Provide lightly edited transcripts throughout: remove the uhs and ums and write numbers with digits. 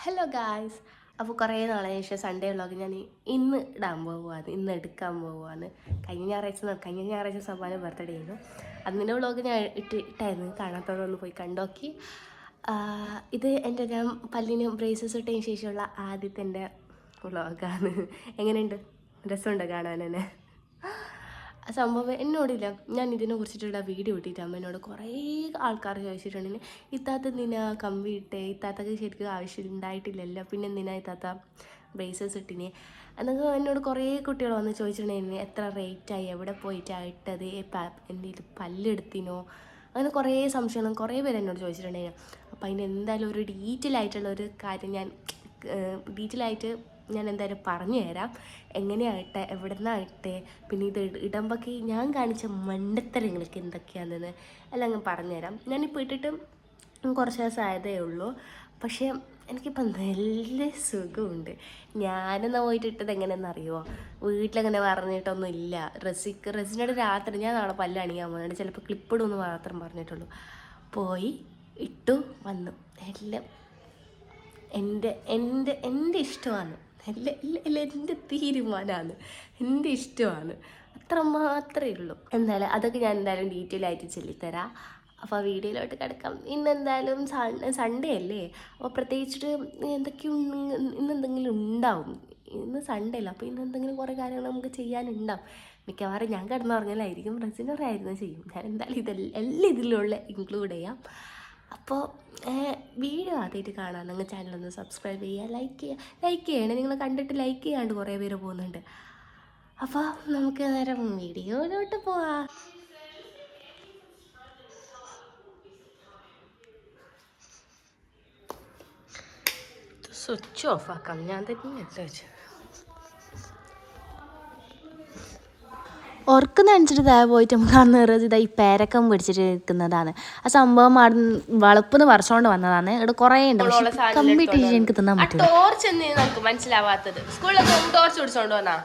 Hello guys. അപ്പോൾ കുറേ നാളെ ശേഷം സൺഡേ വ്ളോഗ് ഞാൻ ഇന്ന് ഇടാൻ പോവുകയാണ്, ഇന്ന് എടുക്കാൻ പോവുകയാണ്. കഴിഞ്ഞ ഞായറാഴ്ച സമ്മാന ബർത്ത്ഡേ ആയിരുന്നു. അതിൻ്റെ വ്ളോഗ് ഞാൻ ഇട്ടായിരുന്നു. കാണാത്തവരൊന്ന് പോയി കണ്ടോക്കി. ഇത് ഞാൻ പല്ലിന് ബ്രേസസ് ഇട്ടതിന് ശേഷമുള്ള ആദ്യത്തെ എൻ്റെ വ്ളോഗാണ്. എങ്ങനെയുണ്ട്? രസമുണ്ടോ കാണാൻ തന്നെ? സംഭവം എന്നോടില്ല, ഞാൻ ഇതിനെ കുറിച്ചിട്ടുള്ള വീഡിയോ ഇട്ടിട്ട് അമ്മേനോട് കുറേ ആൾക്കാർ ചോദിച്ചിട്ടുണ്ടെങ്കിൽ ഇത്താത്ത എന്തിനാ കമ്പി ഇട്ടേ, ഇത്താത്തക്ക് ശരിക്കും ആവശ്യം ഉണ്ടായിട്ടില്ലല്ലോ, പിന്നെ എന്തിനാ ഇത്താത്ത ബ്രേസസ് ഇട്ടിനെ എന്നൊക്കെ എന്നോട് കുറേ കുട്ടികൾ വന്ന് ചോദിച്ചിട്ടുണ്ടെങ്കിൽ എത്ര റേറ്റായി, എവിടെ പോയിട്ടാണ് ഇട്ടത്, എന്തെങ്കിലും പല്ലെടുത്തിനോ, അങ്ങനെ കുറേ സംശയങ്ങളും കുറേ പേര് എന്നോട് ചോദിച്ചിട്ടുണ്ടെങ്കിൽ. അപ്പോൾ അതിന് എന്തായാലും ഒരു ഡീറ്റെയിൽ ആയിട്ടുള്ള ഒരു കാര്യം ഞാൻ എന്തായാലും പറഞ്ഞു തരാം. എങ്ങനെയാണ് ഇട്ടേ, എവിടെ നിന്നാണ് ഇട്ടേ, പിന്നെ ഇത് ഇടുമ്പോഴേക്ക് ഞാൻ കാണിച്ച മണ്ടത്തരങ്ങൾക്ക് എന്തൊക്കെയാണെന്ന് എല്ലാം അങ്ങ് പറഞ്ഞുതരാം. ഞാനിപ്പോൾ ഇട്ടിട്ട് കുറച്ച് ദിവസം ആയതേ ഉള്ളൂ, പക്ഷേ എനിക്കിപ്പോൾ നല്ല സുഖമുണ്ട്. ഞാനെന്നാ പോയിട്ട് ഇട്ടത് എങ്ങനെയെന്ന് അറിയുമോ? വീട്ടിലങ്ങനെ പറഞ്ഞിട്ടൊന്നും ഇല്ല. റെസിനോട് രാത്രി ഞാൻ നാളെ പല്ല് അണിയാൻ പോകുന്നുണ്ട്, ചിലപ്പോൾ ക്ലിപ്പിടുമെന്ന് മാത്രം പറഞ്ഞിട്ടുള്ളൂ. പോയി ഇട്ടു വന്നു. എല്ലാം എൻ്റെ ഇഷ്ടമാണ്, എൻ്റെ തീരുമാനമാണ്, എൻ്റെ ഇഷ്ടമാണ്. അത്ര മാത്രമേ ഉള്ളൂ. എന്തായാലും അതൊക്കെ ഞാൻ എന്തായാലും ഡീറ്റെയിൽ ആയിട്ട് ചൊല്ലിത്തരാം. അപ്പോൾ ആ വീഡിയോയിലോട്ട് കിടക്കാം. ഇന്നെന്തായാലും സൺഡേ അല്ലേ, അപ്പോൾ പ്രത്യേകിച്ചിട്ട് ഇന്നെന്തെങ്കിലും ഉണ്ടാവും. ഇന്ന് സൺഡേ അല്ല, അപ്പോൾ ഇന്ന് എന്തെങ്കിലും കുറേ കാര്യങ്ങൾ നമുക്ക് ചെയ്യാനുണ്ടാവും. മിക്കവാറും ഞാൻ കിടന്നുറങ്ങലായിരിക്കും, റെസിനറായിരുന്നു ചെയ്യും. ഞാൻ എന്തായാലും എല്ലാം ഇതിലുള്ള ഇൻക്ലൂഡ് ചെയ്യാം. അപ്പോൾ വീഡിയോ ആദ്യമായിട്ട് കാണാൻ നിങ്ങൾ ചാനലൊന്ന് സബ്സ്ക്രൈബ് ചെയ്യുക, ലൈക്ക് ചെയ്യണേ. നിങ്ങൾ കണ്ടിട്ട് ലൈക്ക് ചെയ്യാണ്ട് കുറേ പേര് പോകുന്നുണ്ട്. അപ്പോൾ നമുക്ക് നേരം വീഡിയോയിലോട്ട് പോവാം. സ്വിച്ച് ഓഫ് ആക്കാം, ഞാൻ തന്നെ എടുത്ത് വെച്ചു. ഉറക്കുന്നനുസരിച്ച് താഴെ പോയിട്ട് നമുക്ക് അന്ന് ഇതാ ഈ പേരക്കം പിടിച്ചിട്ട് നിൽക്കുന്നതാണ്. ആ സംഭവം വളപ്പെന്ന് വരച്ചോണ്ട് വന്നതാണ്. ഇവിടെ കുറേ ഉണ്ട്, പക്ഷെ കമ്പിട്ട് എനിക്ക് തിന്നാൻ പറ്റും. ടോർച്ച് നമുക്ക് മനസ്സിലാവാത്തത്, സ്കൂളിലൊക്കെ ടോർച്ച് പിടിച്ചോണ്ട് വന്നാ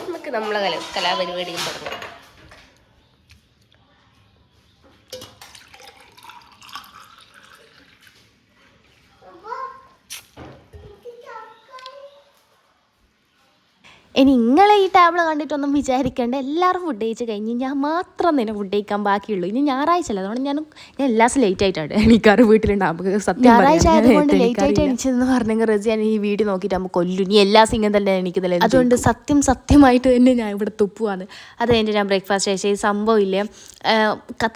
നമുക്ക് നമ്മളെ കലാപരിപാടിയും തുടങ്ങാം. ഇനി നിങ്ങളെ ഈ ടാബിൾ കണ്ടിട്ടൊന്നും വിചാരിക്കേണ്ട. എല്ലാവരും ഫുഡ് കഴിച്ച് കഴിഞ്ഞ് ഞാൻ മാത്രം തന്നെ ഫുഡ് കഴിക്കാൻ ബാക്കിയുള്ളൂ. ഇനി ഞായറാഴ്ച അല്ല, അതുകൊണ്ട് ഞാൻ എല്ലാ ദിവസം ലേറ്റ് ആയിട്ടാണ് എണീക്കാറ് വീട്ടിലുണ്ടാകുമ്പോൾ. സത്യം ഞായറാഴ്ച ആയതുകൊണ്ട് ലേറ്റ് ആയിട്ട് എണീച്ചെന്ന് പറഞ്ഞെങ്കിൽ റസി ഞാൻ ഈ വീഡിയോ നോക്കിയിട്ട് നമുക്ക് കൊല്ലും, നീ എല്ലാ സിംഗം തന്നെ എണീക്കുന്നില്ല. അതുകൊണ്ട് സത്യമായിട്ട് തന്നെ ഞാൻ ഇവിടെ തുപ്പുവാണ്. അത് കഴിഞ്ഞിട്ട് ഞാൻ ബ്രേക്ക്ഫാസ്റ്റ് കഴിച്ച ഈ സംഭവം ഇല്ലേ,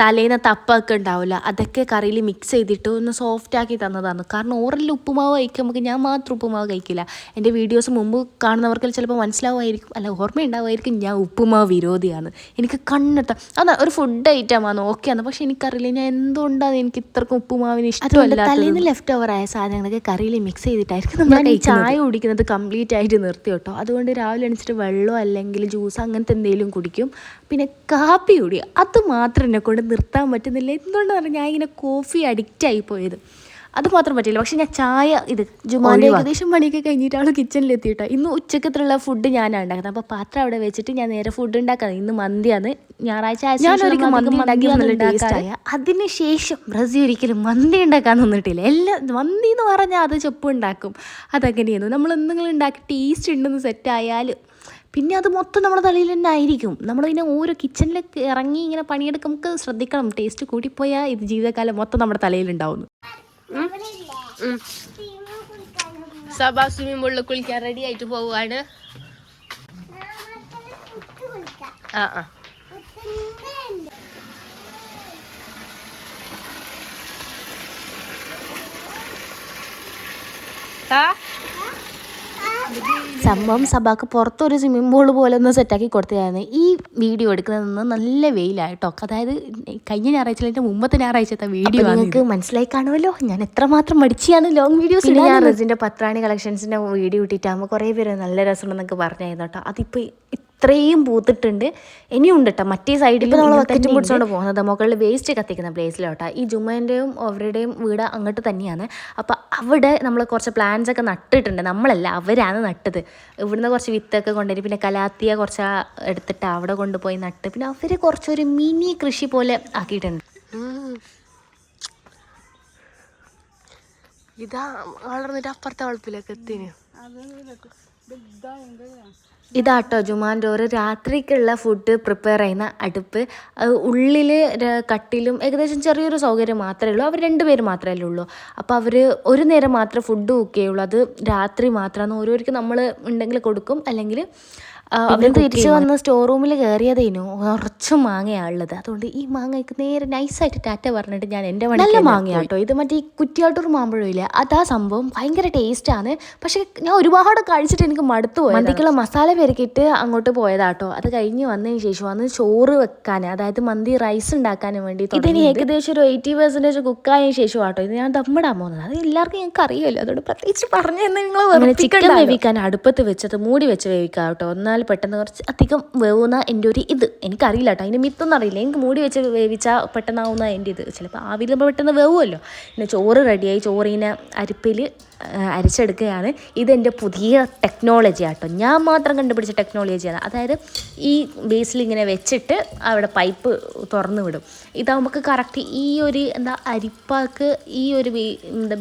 തലേന്ന് തപ്പൊക്കെ ഉണ്ടാവില്ല, അതൊക്കെ കറിയിൽ മിക്സ് ചെയ്തിട്ട് ഒന്ന് സോഫ്റ്റ് ആക്കി തന്നതാണ്. കാരണം ഓറലിൽ ഉപ്പുമാവ് കഴിക്കുമ്പോൾ ഞാൻ മാത്രം ഉപ്പുമാവ് കഴിക്കില്ല. എൻ്റെ വീഡിയോസ് മുമ്പ് കാണുന്നവർക്ക് ചിലപ്പോൾ മനസ്സിലാവുമായിരിക്കും, അല്ല ഓർമ്മയുണ്ടാവുമായിരിക്കും, ഞാൻ ഉപ്പുമാവ് വിരോധിയാണ്. എനിക്ക് കണ്ണെടുത്ത അതാ ഒരു ഫുഡ് ഐറ്റമാണ്, ഓക്കെയാണ്. പക്ഷെ എനിക്കറിയില്ല ഞാൻ എന്തുകൊണ്ടാണ് എനിക്ക് ഇത്രക്കും ഉപ്പുമാവിന് ഇഷ്ടമല്ല. തലേന്ന് ലെഫ്റ്റ് ഓവർ ആയ സാധനങ്ങളൊക്കെ കറിയിൽ മിക്സ് ചെയ്തിട്ടായിരിക്കും നമ്മൾ ചായ കുടിക്കുന്നത് കംപ്ലീറ്റ് ആയിട്ട് നിർത്തി കേട്ടോ. അതുകൊണ്ട് രാവിലെ എണീച്ചിട്ട് വെള്ളം അല്ലെങ്കിൽ ജ്യൂസ് അങ്ങനത്തെ എന്തെങ്കിലും കുടിക്കും. പിന്നെ കാപ്പി കുടി, അത് മാത്രം എന്നെ കൊണ്ട് നിർത്താൻ പറ്റുന്നില്ല. എന്തുകൊണ്ടാണ് പറഞ്ഞാൽ ഞാൻ ഇങ്ങനെ കോഫി അഡിക്റ്റായി പോയത്, അത് മാത്രം പറ്റില്ല. പക്ഷെ ഞാൻ ചായ ജുമാൻ്റെ ഏകദേശം പണിയൊക്കെ കഴിഞ്ഞിട്ടാണ് കിച്ചണിലെത്തിയിട്ടോ. ഇന്ന് ഉച്ചക്കത്തിലുള്ള ഫുഡ് ഞാനാണ് ഉണ്ടാക്കുന്നത്. അപ്പോൾ പാത്രം അവിടെ വെച്ചിട്ട് ഞാൻ നേരെ ഫുഡ് ഉണ്ടാക്കുന്നത്. ഇന്ന് മന്തിയാണ്, ഞായറാഴ്ച ഞാനൊരിക്കലും മന്തി ഉണ്ടാക്കിയ. അതിനുശേഷം ബ്രസി ഒരിക്കലും മന്തി ഉണ്ടാക്കാൻ നിന്നിട്ടില്ല. മന്തി എന്ന് പറഞ്ഞാൽ അത് ചെപ്പ് ഉണ്ടാക്കും, അതങ്ങനെയായിരുന്നു. നമ്മൾ എന്തെങ്കിലും ഉണ്ടാക്കി ടേസ്റ്റ് ഉണ്ടെന്ന് സെറ്റായാൽ പിന്നെ അത് മൊത്തം നമ്മുടെ തലയിൽ തന്നെ ആയിരിക്കും. നമ്മളിങ്ങനെ ഓരോ കിച്ചണിലേക്ക് ഇറങ്ങി ഇങ്ങനെ പണിയെടുക്കും, നമുക്ക് ശ്രദ്ധിക്കണം. ടേസ്റ്റ് കൂട്ടിപ്പോയാൽ ഇത് ജീവിതകാലം മൊത്തം നമ്മുടെ തലയിലുണ്ടാവുന്നു. സബാ സ്വിമ്മിംഗ് പൂളിൽ കുളിക്കാൻ റെഡി ആയിട്ട് പോവുകയാണ്. സംഭവം സബാക്ക് പുറത്തൊരു സ്വിമ്മിംഗ് പൂൾ പോലെ ഒന്ന് സെറ്റാക്കി കൊടുത്തതായിരുന്നു. ഈ വീഡിയോ എടുക്കുന്നത് നല്ല വെയിലായിട്ടോ. അതായത് കഴിഞ്ഞ ഞായറാഴ്ച മുമ്പത്തെ ഞായറാഴ്ചത്തെ വീഡിയോ നിങ്ങൾക്ക് മനസ്സിലായി കാണുമല്ലോ ഞാൻ എത്രമാത്രം മടിച്ചാണ് ലോങ് വീഡിയോസ്. ഞാൻ റസിൻ്റെ പത്രാണി കളക്ഷൻസിൻ്റെ വീഡിയോ ഇട്ടിട്ടാകുമ്പോൾ കുറേ പേര് നല്ല രസമുണ്ടെന്നൊക്കെ പറഞ്ഞായിരുന്നു കേട്ടോ. അതിപ്പോൾ ഇത്രയും പൂത്തിട്ടുണ്ട്, ഇനിയുണ്ട് കേട്ടോ. മറ്റേ സൈഡിൽ നമ്മൾ ബക്കറ്റും പിടിച്ചുകൊണ്ട് പോകുന്നത് മുകളിൽ വേസ്റ്റ് കത്തിക്കുന്ന പ്ലേസിലോട്ടോ. ഈ ജുമ്മേൻ്റെയും അവരുടെയും വീട് അങ്ങോട്ട് തന്നെയാണ്. അപ്പോൾ അവിടെ നമ്മൾ കുറച്ച് പ്ലാന്റ്സ് ഒക്കെ നട്ടിട്ടുണ്ട്. നമ്മളല്ല, അവരാണ് നട്ടത്. ഇവിടുന്ന് കുറച്ച് വിത്തൊക്കെ കൊണ്ടുവരും, പിന്നെ കലാത്തിയ കുറച്ച് എടുത്തിട്ട് അവിടെ കൊണ്ടുപോയി നട്ട്, പിന്നെ അവർ കുറച്ചൊരു മിനി കൃഷി പോലെ ആക്കിയിട്ടുണ്ട്. ഇതാ വളർന്നിട്ട് അപ്പുറത്തെ വളപ്പിലൊക്കെ എത്തിന്. ഇതാട്ടോ ജുമാൻ്റെ ഒരു രാത്രിക്കുള്ള ഫുഡ് പ്രിപ്പയർ ചെയ്യുന്ന അടുപ്പ്. ഉള്ളിൽ കട്ടിലും ഏകദേശം ചെറിയൊരു സൗകര്യം മാത്രമേ ഉള്ളൂ. അവർ 2 പേര് മാത്രമല്ലേ ഉള്ളൂ. അപ്പോൾ അവർ ഒരു നേരം മാത്രമേ ഫുഡ് കുക്ക് ചെയ്യുള്ളൂ. അത് രാത്രി മാത്രമാണ്. ഓരോരുത്തർക്ക് നമ്മൾ ഉണ്ടെങ്കിൽ കൊടുക്കും, അല്ലെങ്കിൽ അവർ തിരിച്ച് വന്ന് സ്റ്റോർ റൂമിൽ കയറിയതേനു. കുറച്ച് മാങ്ങയാണുള്ളത്. അതുകൊണ്ട് ഈ മാങ്ങയ്ക്ക് നേരെ നൈസായിട്ട് ടാറ്റ പറഞ്ഞിട്ട് ഞാൻ എൻ്റെ നല്ല മാങ്ങയാട്ടോ ഇത്. മറ്റേ ഈ കുറ്റിയാട്ടൂർ മാമ്പഴമില്ല, അതാ സംഭവം. ഭയങ്കര ടേസ്റ്റാണ്. പക്ഷേ ഞാൻ ഒരുപാട് കഴിച്ചിട്ട് എനിക്ക് മടുത്തു പോയി. മന്തിക്കുള്ള മസാല പെരുക്കിയിട്ട് അങ്ങോട്ട് പോയതാട്ടോ. അത് കഴിഞ്ഞ് വന്നതിന് ശേഷം വന്ന് ചോറ് വെക്കാൻ, അതായത് മന്തി റൈസ് ഉണ്ടാക്കാനും വേണ്ടി ഇതിന് ഏകദേശം ഒരു 80% കുക്കായതിനു ശേഷം ആട്ടോ ഇത് ഞാൻ ദമ്മിടാൻ പോകുന്നത്. അത് എല്ലാവർക്കും ഞങ്ങൾക്ക് അറിയുമല്ലോ, അതുകൊണ്ട് പ്രത്യേകിച്ച് പറഞ്ഞു തന്നെ നിങ്ങൾ. ചിക്കൻ വേവിക്കാൻ അടുപ്പത്ത് വെച്ചത് മൂടി വെച്ച് വേവിക്കാം കേട്ടോ. എന്നാൽ പെട്ടെന്ന് കുറച്ച് അധികം വേവുന്ന എൻ്റെ ഒരു ഇത് എനിക്കറിയില്ല കേട്ടോ, അതിൻ്റെ മിത്തൊന്നും അറിയില്ല. എനിക്ക് മൂടി വെച്ച് വേവിച്ചാൽ പെട്ടെന്നാവുന്ന എൻ്റെ ഇത്. ചിലപ്പോൾ ആവിയിൽ പെട്ടെന്ന് വേവുമല്ലോ. പിന്നെ ചോറ് റെഡിയായി. ചോറിനെ അരിപ്പിൽ അരിച്ചെടുക്കുകയാണ്. ഇതെൻ്റെ പുതിയ ടെക്നോളജി ആട്ടോ, ഞാൻ മാത്രം കണ്ടുപിടിച്ച ടെക്നോളജിയാണ്. അതായത് ഈ ബേസിൽ ഇങ്ങനെ വെച്ചിട്ട് അവിടെ പൈപ്പ് തുറന്നു വിടും. ഇതാകുമ്പോൾ കറക്റ്റ് ഈ ഒരു അരിപ്പാക്ക് ഈ ഒരു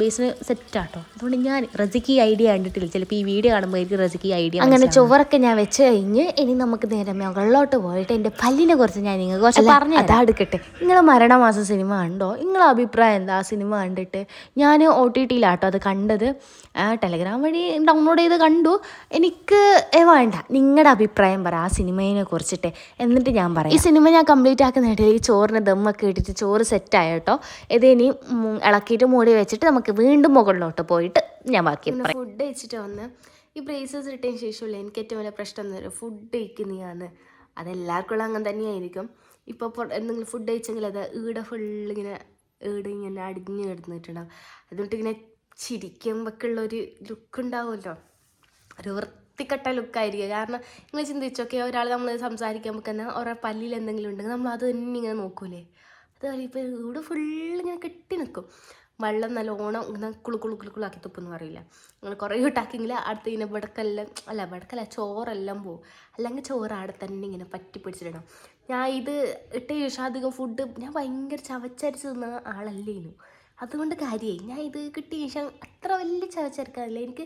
ബേസിന് സെറ്റാട്ടോ. അതുകൊണ്ട് ഞാൻ റസിക്ക് ഈ ഐഡിയ കണ്ടിട്ടില്ല. ചിലപ്പോൾ ഈ വീഡിയോ കാണുമ്പോൾ എനിക്ക് റസിക്ക് ഈ ഐഡിയ. അങ്ങനെ ചോറൊക്കെ ഞാൻ വെച്ച് കഴിഞ്ഞ് ഇനി നമുക്ക് നേരെ മുകളിലോട്ട് പോയിട്ട് എൻ്റെ പല്ലിനെ കുറിച്ച് ഞാൻ നിങ്ങൾക്ക് കുറച്ച് പറഞ്ഞു അതെടുക്കട്ടെ. നിങ്ങൾ മരണമാസം സിനിമ കണ്ടോ? നിങ്ങളെ അഭിപ്രായം എന്താ? ആ സിനിമ കണ്ടിട്ട് ഞാൻ OTTയിലാട്ടോ അത് കണ്ടത്. ടെലഗ്രാം വഴി ഡൗൺലോഡ് ചെയ്ത് കണ്ടു. എനിക്ക് വേണ്ട, നിങ്ങളുടെ അഭിപ്രായം പറ ആ സിനിമയെ കുറിച്ചിട്ട്, എന്നിട്ട് ഞാൻ പറയാം. ഈ സിനിമ ഞാൻ കംപ്ലീറ്റ് ആക്കുന്നിട്ട് ഈ ചോറിന് ദമ്മൊക്കെ ഇട്ടിട്ട് ചോറ് സെറ്റായ കേട്ടോ. ഇതിനി ഇളക്കിയിട്ട് മൂടി വെച്ചിട്ട് നമുക്ക് വീണ്ടും മുകളിലോട്ട് പോയിട്ട് ഞാൻ ബാക്കി ഫുഡ് കഴിച്ചിട്ട് വന്ന് ഈ ബ്രേസസ് ഇട്ടതിന് ശേഷമുള്ള എനിക്ക് ഏറ്റവും വലിയ പ്രശ്നം എന്ന് പറയുന്നത് ഫുഡ് കഴിക്കുന്നതാണ്. അതെല്ലാവർക്കും അങ്ങനെ തന്നെയായിരിക്കും. ഇപ്പോൾ എന്തെങ്കിലും ഫുഡ് കഴിച്ചെങ്കിൽ അത് ഫുള്ളിങ്ങനെ ഇങ്ങനെ അടിഞ്ഞ് കിടന്നിട്ടുണ്ടാവും. അതുകൊണ്ട് ഇങ്ങനെ ചിരിക്കുമ്പോഴൊക്കെ ഉള്ളൊരു ലുക്ക് ഉണ്ടാവുമല്ലോ, ഒരു വൃത്തിക്കെട്ട ലുക്കായിരിക്കും. കാരണം നിങ്ങൾ ചിന്തിച്ചൊക്കെ ഒരാൾ നമ്മൾ സംസാരിക്കുമ്പോൾ തന്നെ ഓരോ പല്ലിൽ എന്തെങ്കിലും ഉണ്ടെങ്കിൽ നമ്മൾ അത് തന്നെ ഇങ്ങനെ നോക്കൂലേ. അതുപോലെ ഇപ്പോൾ ഫുള്ളിങ്ങനെ കെട്ടി നിൽക്കും. വെള്ളം നല്ലോണം ഇങ്ങനെ കുളുക്കുളാക്കി തുപ്പെന്ന് പറയില്ല. അങ്ങനെ കുറേ ഇട്ടാക്കിയെങ്കിൽ അടുത്ത് ഇങ്ങനെ വെടക്കല്ല ചോറെല്ലാം പോവും. അല്ലെങ്കിൽ ചോറ് അവിടെ തന്നെ ഇങ്ങനെ പറ്റി പിടിച്ചിടണം. ഞാൻ ഇത് ഇട്ട ശേഷം അധികം ഫുഡ് ഞാൻ ഭയങ്കര ചവച്ചരച്ച് തിന്ന ആളല്ലേനു. അതുകൊണ്ട് കാര്യമായി ഞാൻ ഇത് കിട്ടിയ ശേഷം അത്ര വലിയ ചവച്ചരക്കാറില്ല. എനിക്ക്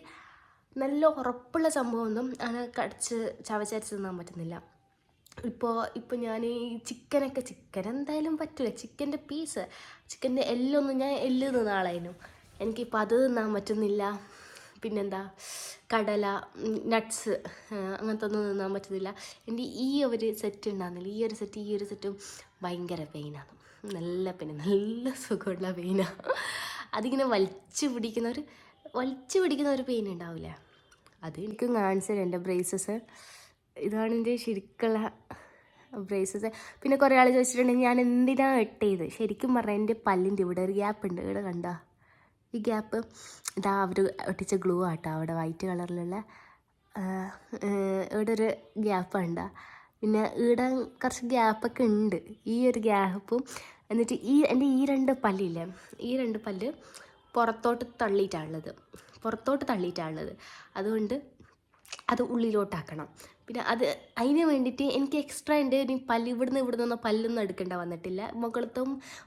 നല്ല ഉറപ്പുള്ള സംഭവമൊന്നും അങ്ങനെ കടിച്ച് ചവച്ചരച്ച് തിന്നാൻ പറ്റുന്നില്ല. ഇപ്പോൾ ഞാൻ ഈ ചിക്കൻ എന്തായാലും പറ്റില്ല. ചിക്കൻ്റെ പീസ്, ചിക്കൻ്റെ എല്ലൊന്നും ഞാൻ എല്ല് തിന്ന ആളായിരുന്നു. എനിക്കിപ്പോൾ അത് തിന്നാൻ പറ്റുന്നില്ല. പിന്നെന്താ കടല, നട്ട്സ് അങ്ങനത്തെ ഒന്നും തിന്നാൻ പറ്റുന്നില്ല. എൻ്റെ ഈ ഒരു സെറ്റ് ഉണ്ടാകുന്നില്ല. ഈ ഒരു സെറ്റും ഭയങ്കര പെയിനാണ്. നല്ല സുഖമുള്ള പെയിനാണ്. അതിങ്ങനെ വലിച്ചു പിടിക്കുന്ന ഒരു പെയിൻ ഉണ്ടാവില്ല. അത് എനിക്ക് കാണിച്ചത് എൻ്റെ ബ്രേസസ്. ഇതാണ് എൻ്റെ ശരിക്കുള്ള ബ്രേസസ്. പിന്നെ കുറേ ആൾ ചോദിച്ചിട്ടുണ്ടെങ്കിൽ ഞാൻ എന്തിനാണ് ഇട്ടത്. ശരിക്കും പറഞ്ഞാൽ എൻ്റെ പല്ലിൻ്റെ ഇവിടെ ഒരു ഗ്യാപ്പ് ഉണ്ട്. ഇവിടെ കണ്ടോ ഈ ഗ്യാപ്പ്? ഇതാ അവർ ഒട്ടിച്ച ഗ്ലൂ ആട്ടോ. അവിടെ വൈറ്റ് കളറിലുള്ള ഇവിടെ ഒരു ഗ്യാപ്പ് ഉണ്ട്. പിന്നെ ഇവിടെ കുറച്ച് ഗ്യാപ്പൊക്കെ ഉണ്ട്. ഈ ഒരു ഗ്യാപ്പും എന്നിട്ട് എൻ്റെ ഈ 2 പല്ലില്ലേ, ഈ 2 പല്ല് പുറത്തോട്ട് തള്ളിയിട്ടാണുള്ളത്. അതുകൊണ്ട് അത് ഉള്ളിലോട്ടാക്കണം. പിന്നെ അതിന് വേണ്ടിയിട്ട് എനിക്ക് എക്സ്ട്രാ ഉണ്ട്. ഇനി പല്ല് ഇവിടുന്ന് പല്ലൊന്നും എടുക്കേണ്ട വന്നിട്ടില്ല.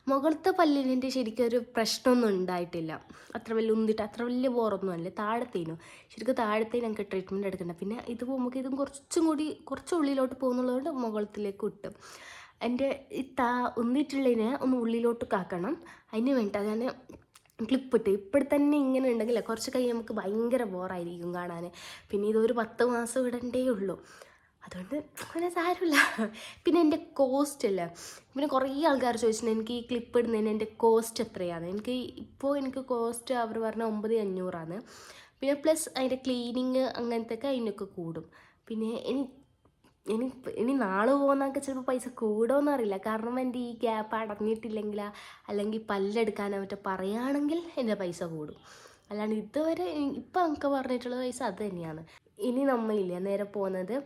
മുകളത്തെ പല്ലിന് എൻ്റെ ശരിക്കും ഒരു പ്രശ്നമൊന്നും ഉണ്ടായിട്ടില്ല. അത്ര വലിയ ഉന്തിട്ട് അത്ര വലിയ ബോറൊന്നും അല്ല. താഴത്തേനു ശരിക്കും ഞങ്ങൾക്ക് ട്രീറ്റ്മെൻറ്റ് എടുക്കണ്ട. പിന്നെ ഇത് നമുക്ക് ഇതും കുറച്ച് ഉള്ളിലോട്ട് പോകുന്നുള്ളതുകൊണ്ട് മുകളത്തിലേക്ക് ഇട്ടും. എൻ്റെ ഈ ഉന്തിട്ടുള്ളതിനെ ഒന്ന് ഉള്ളിലോട്ട് കാക്കണം. അതിന് വേണ്ടിയിട്ട് ഞാൻ ക്ലിപ്പിട്ട് ഇപ്പോഴും തന്നെ ഇങ്ങനെ ഉണ്ടെങ്കിൽ കുറച്ച് കഴിഞ്ഞ് നമുക്ക് ഭയങ്കര ബോറായിരിക്കും കാണാൻ. പിന്നെ ഇതൊരു 10 മാസം ഇടണ്ടേ ഉള്ളൂ. അതുകൊണ്ട് അങ്ങനെ സാരമില്ല. പിന്നെ എൻ്റെ കോസ്റ്റ് അല്ലേ, പിന്നെ കുറേ ആൾക്കാർ ചോദിച്ചിട്ടുണ്ട് എനിക്ക് ഈ ക്ലിപ്പ് ഇടുന്നതിന് എൻ്റെ കോസ്റ്റ് എത്രയാണ്. എനിക്ക് കോസ്റ്റ് അവർ പറഞ്ഞ 9500 പിന്നെ പ്ലസ് അതിൻ്റെ ക്ലീനിങ് അങ്ങനത്തെയൊക്കെ അതിനൊക്കെ കൂടും. പിന്നെ ഇനി നാളെ പോകുന്നതൊക്കെ ചിലപ്പോൾ പൈസ കൂടുമോയെന്ന് അറിയില്ല. കാരണം എൻ്റെ ഈ ഗ്യാപ്പ് അടഞ്ഞിട്ടില്ലെങ്കിൽ അല്ലെങ്കിൽ പല്ലെടുക്കാനോ മറ്റോ പറയുകയാണെങ്കിൽ എൻ്റെ പൈസ കൂടും. അല്ലാണ്ട് ഇതുവരെ ഇപ്പം നമുക്ക് പറഞ്ഞിട്ടുള്ള പൈസ അത് തന്നെയാണ്. ഇനി നമ്മളില്ല നേരെ പോകുന്നത്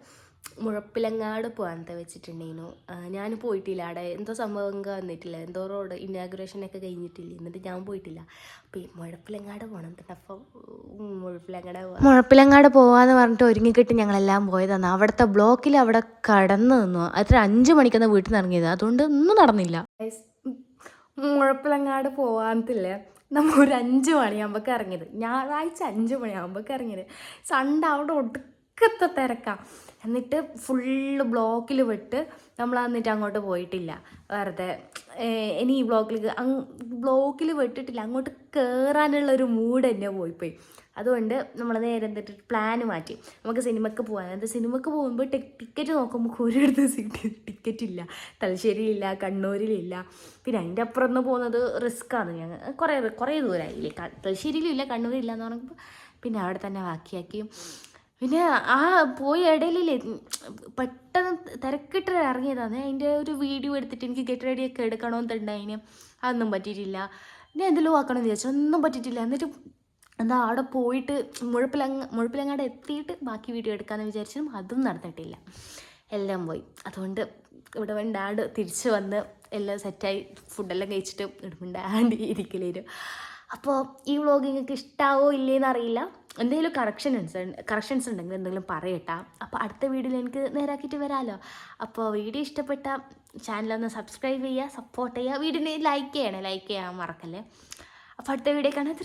മുഴപ്പിലങ്ങാട് പോകാനത്തെ വെച്ചിട്ടുണ്ടായിരുന്നു. ഞാൻ പോയിട്ടില്ല. അവിടെ എന്തോ സംഭവം വന്നിട്ടില്ല, എന്തോ റോഡ് ഇനാഗുറേഷനൊക്കെ കഴിഞ്ഞിട്ടില്ല. എന്നിട്ട് ഞാൻ പോയിട്ടില്ല. അപ്പോൾ ഈ മുഴപ്പിലങ്ങാട് പോകണം. അപ്പോൾ മുഴപ്പിലങ്ങാട് പോകാമെന്ന് പറഞ്ഞിട്ട് ഒരുങ്ങിക്കിട്ട് ഞങ്ങളെല്ലാം പോയതാണ്. അവിടുത്തെ ബ്ലോക്കിൽ അവിടെ കടന്നു നിന്നു. അത്ര 5 മണിക്കാണ് വീട്ടിൽ നിന്ന് ഇറങ്ങിയത്. അതുകൊണ്ട് ഒന്നും നടന്നില്ല. മുഴപ്പിലങ്ങാട് പോകാനത്തില്ലേ നമ്മൾ ഒരു 5 മണിയാകുമ്പോഴേക്ക് ഇറങ്ങിയത്, ഞായറാഴ്ച 5 മണിയാകുമ്പോഴേക്ക് ഇറങ്ങിയത്. സൺഡേ അവിടെ ഒടുക്കത്തെ തിരക്കാം. എന്നിട്ട് ഫുള്ള് ബ്ലോക്കിൽ വിട്ട് നമ്മൾ എന്നിട്ട് അങ്ങോട്ട് പോയിട്ടില്ല. വെറുതെ ഇനി ഈ ബ്ലോക്കിൽ വിട്ടിട്ടില്ല, അങ്ങോട്ട് കയറാനുള്ളൊരു മൂഡ് തന്നെ പോയിപ്പോയി. അതുകൊണ്ട് നമ്മൾ നേരെ എന്നിട്ട് പ്ലാൻ മാറ്റി, നമുക്ക് സിനിമയ്ക്ക് പോകാൻ. അത് സിനിമയ്ക്ക് പോകുമ്പോൾ ടിക്കറ്റ് നോക്കുമ്പോൾ ഒരിടത്ത് ടിക്കറ്റ് ഇല്ല. തലശ്ശേരിയിലില്ല, കണ്ണൂരിലില്ല. പിന്നെ അതിൻ്റെ അപ്പുറം നിന്ന് പോകുന്നത് റിസ്ക്കാണ്. ഞങ്ങൾ കുറേ ദൂരമായില്ലേ, തലശ്ശേരിയിലില്ല, കണ്ണൂരില്ല എന്ന് പറയുമ്പോൾ പിന്നെ അവിടെ തന്നെ ബാക്കിയാക്കി. പിന്നെ ആ പോയി ഇടയിലില്ലേ പെട്ടെന്ന് തിരക്കിട്ട് ഇറങ്ങിയതാണ്. അതിൻ്റെ ഒരു വീഡിയോ എടുത്തിട്ട് എനിക്ക് ഗെറ്റ് റെഡിയൊക്കെ എടുക്കണമെന്നുണ്ടായിന്, അതൊന്നും പറ്റിയിട്ടില്ല. പിന്നെ എന്തെല്ലോ ആക്കണമെന്ന് വിചാരിച്ചു, ഒന്നും പറ്റിയിട്ടില്ല. എന്നിട്ട് എന്താ അവിടെ പോയിട്ട് മുഴപ്പിലങ്ങാട് എത്തിയിട്ട് ബാക്കി വീഡിയോ എടുക്കാമെന്ന് വിചാരിച്ചും അതും നടന്നിട്ടില്ല, എല്ലാം പോയി. അതുകൊണ്ട് ഇവിടെ വേണ്ടാണ്ട് തിരിച്ച് വന്ന് എല്ലാം സെറ്റായി ഫുഡെല്ലാം കഴിച്ചിട്ട് ഇടുണ്ടാണ്ട് ഇരിക്കലേരും. അപ്പോൾ ഈ വ്ളോഗ് നിങ്ങൾക്ക് ഇഷ്ടാവോ ഇല്ലേന്ന് അറിയില്ല. എന്തെങ്കിലും കറക്ഷൻസ് ഉണ്ടെങ്കിൽ എന്തെങ്കിലും പറയട്ടാ. അപ്പോൾ അടുത്ത വീഡിയോയിൽ എനിക്ക് നേരാക്കിയിട്ട് വരാമല്ലോ. അപ്പോൾ വീഡിയോ ഇഷ്ടപ്പെട്ട ചാനലൊന്ന് സബ്സ്ക്രൈബ് ചെയ്യുക, സപ്പോർട്ട് ചെയ്യുക, വീഡിയോനെ ലൈക്ക് ചെയ്യാൻ മറക്കല്ലേ. അപ്പോൾ അടുത്ത വീഡിയോ കാണാൻ